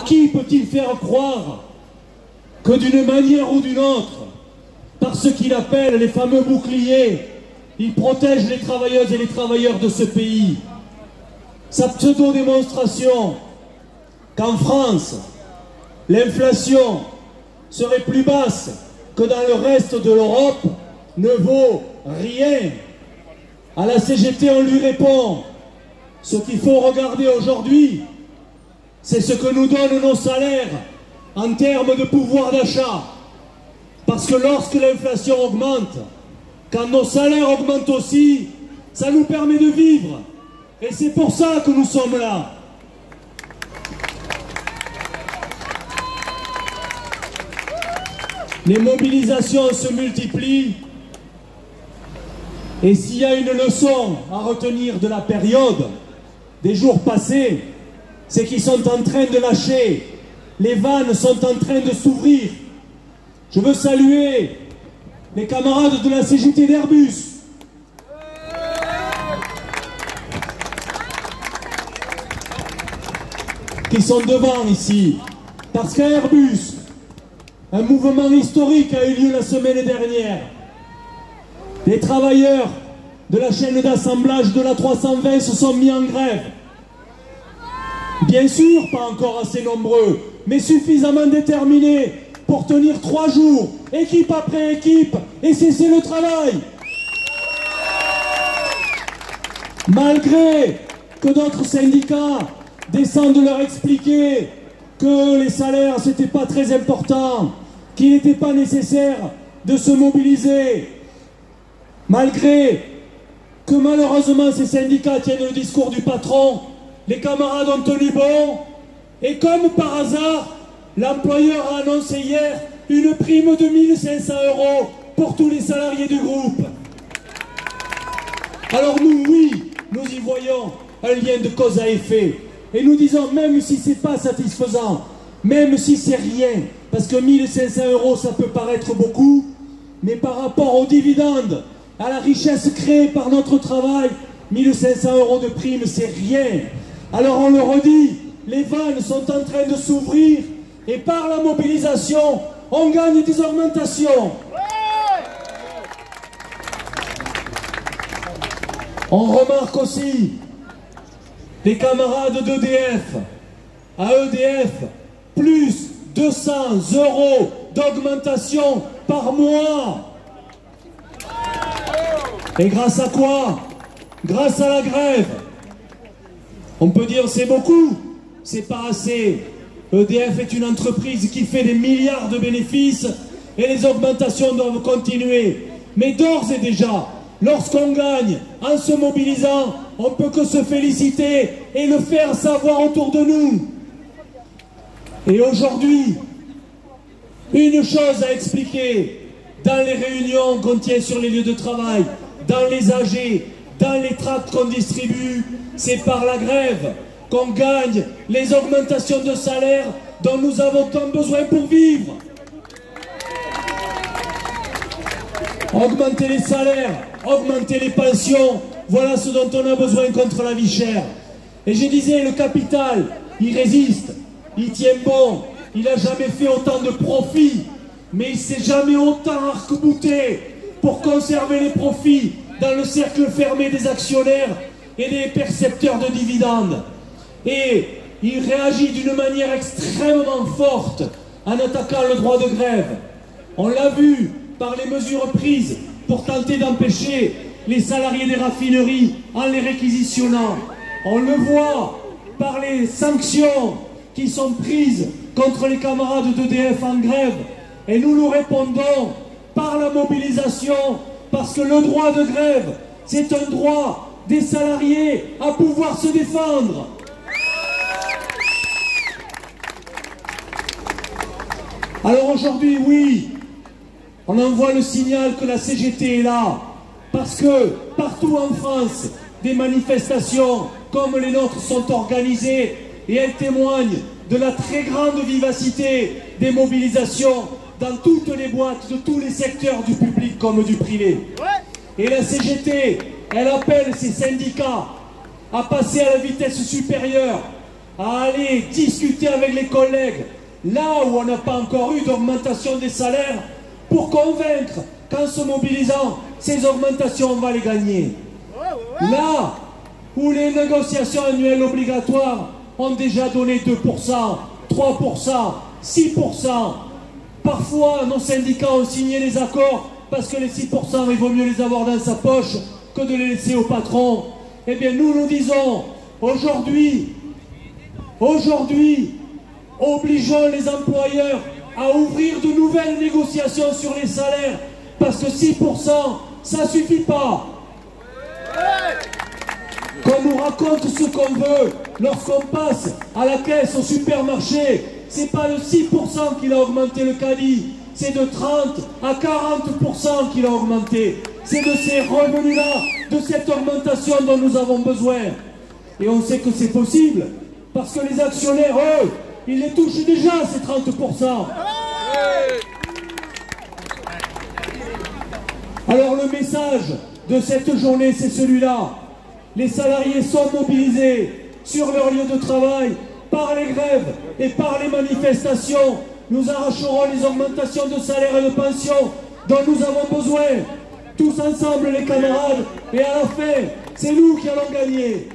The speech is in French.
qui peut-il faire croire que d'une manière ou d'une autre, par ce qu'il appelle les fameux boucliers, il protège les travailleuses et les travailleurs de ce pays? Sa pseudo-démonstration qu'en France, l'inflation serait plus basse que dans le reste de l'Europe ne vaut rien. À la CGT, on lui répond: ce qu'il faut regarder aujourd'hui, c'est ce que nous donnent nos salaires en termes de pouvoir d'achat. Parce que lorsque l'inflation augmente, quand nos salaires augmentent aussi, ça nous permet de vivre. Et c'est pour ça que nous sommes là. Les mobilisations se multiplient. Et s'il y a une leçon à retenir de la période, des jours passés, c'est qu'ils sont en train de lâcher. Les vannes sont en train de s'ouvrir. Je veux saluer les camarades de la CGT d'Airbus. Qui sont devant ici. Parce qu'à Airbus, un mouvement historique a eu lieu la semaine dernière. Les travailleurs de la chaîne d'assemblage de la 320 se sont mis en grève. Bien sûr, pas encore assez nombreux, mais suffisamment déterminés pour tenir 3 jours, équipe après équipe, et cesser le travail. Malgré que d'autres syndicats descendent leur expliquer que les salaires, c'était pas très important, qu'il n'était pas nécessaire de se mobiliser. Malgré que malheureusement ces syndicats tiennent le discours du patron, les camarades ont tenu bon, et comme par hasard, l'employeur a annoncé hier une prime de 1 500 € pour tous les salariés du groupe. Alors nous, oui, nous y voyons un lien de cause à effet. Et nous disons, même si ce n'est pas satisfaisant, même si c'est rien, parce que 1 500 € ça peut paraître beaucoup, mais par rapport aux dividendes, à la richesse créée par notre travail, 1 500 € de prime, c'est rien. Alors on le redit, les vannes sont en train de s'ouvrir et par la mobilisation, on gagne des augmentations. On remarque aussi les camarades d'EDF. À EDF, plus 200 € d'augmentation par mois. Et grâce à quoi? Grâce à la grève. On peut dire c'est beaucoup, c'est pas assez. EDF est une entreprise qui fait des milliards de bénéfices et les augmentations doivent continuer. Mais d'ores et déjà, lorsqu'on gagne en se mobilisant, on ne peut que se féliciter et le faire savoir autour de nous. Et aujourd'hui, une chose à expliquer dans les réunions qu'on tient sur les lieux de travail, dans les AG, dans les tracts qu'on distribue, c'est par la grève qu'on gagne les augmentations de salaire dont nous avons tant besoin pour vivre. Augmenter les salaires, augmenter les pensions, voilà ce dont on a besoin contre la vie chère. Et je disais, le capital, il résiste, il tient bon, il n'a jamais fait autant de profits, mais il ne s'est jamais autant arc-bouté pour conserver les profits dans le cercle fermé des actionnaires et des percepteurs de dividendes. Et il réagit d'une manière extrêmement forte en attaquant le droit de grève. On l'a vu par les mesures prises pour tenter d'empêcher les salariés des raffineries en les réquisitionnant. On le voit par les sanctions qui sont prises contre les camarades d'EDF en grève. Et nous répondons par la mobilisation, parce que le droit de grève, c'est un droit des salariés à pouvoir se défendre. Alors aujourd'hui, oui, on envoie le signal que la CGT est là, parce que partout en France, des manifestations comme les nôtres sont organisées et elles témoignent de la très grande vivacité des mobilisations dans toutes les boîtes de tous les secteurs du public comme du privé. Et la CGT, elle appelle ses syndicats à passer à la vitesse supérieure à aller discuter avec les collègues, là où on n'a pas encore eu d'augmentation des salaires, pour convaincre qu'en se mobilisant, ces augmentations, on va les gagner. Là où les négociations annuelles obligatoires ont déjà donné 2%, 3%, 6%. Parfois, nos syndicats ont signé les accords parce que les 6%, il vaut mieux les avoir dans sa poche que de les laisser au patron. Eh bien, nous disons, aujourd'hui, obligeons les employeurs à ouvrir de nouvelles négociations sur les salaires, parce que 6%, ça ne suffit pas. Qu'on nous raconte ce qu'on veut, lorsqu'on passe à la caisse au supermarché, c'est pas de 6% qu'il a augmenté le caddie, c'est de 30 à 40% qu'il a augmenté. C'est de ces revenus-là, de cette augmentation dont nous avons besoin. Et on sait que c'est possible, parce que les actionnaires, eux, ils les touchent déjà, ces 30%. Alors le message de cette journée, c'est celui-là. Les salariés sont mobilisés sur leur lieu de travail par les grèves et par les manifestations. Nous arracherons les augmentations de salaire et de pension dont nous avons besoin. Tous ensemble les camarades, et à la fin, c'est nous qui allons gagner.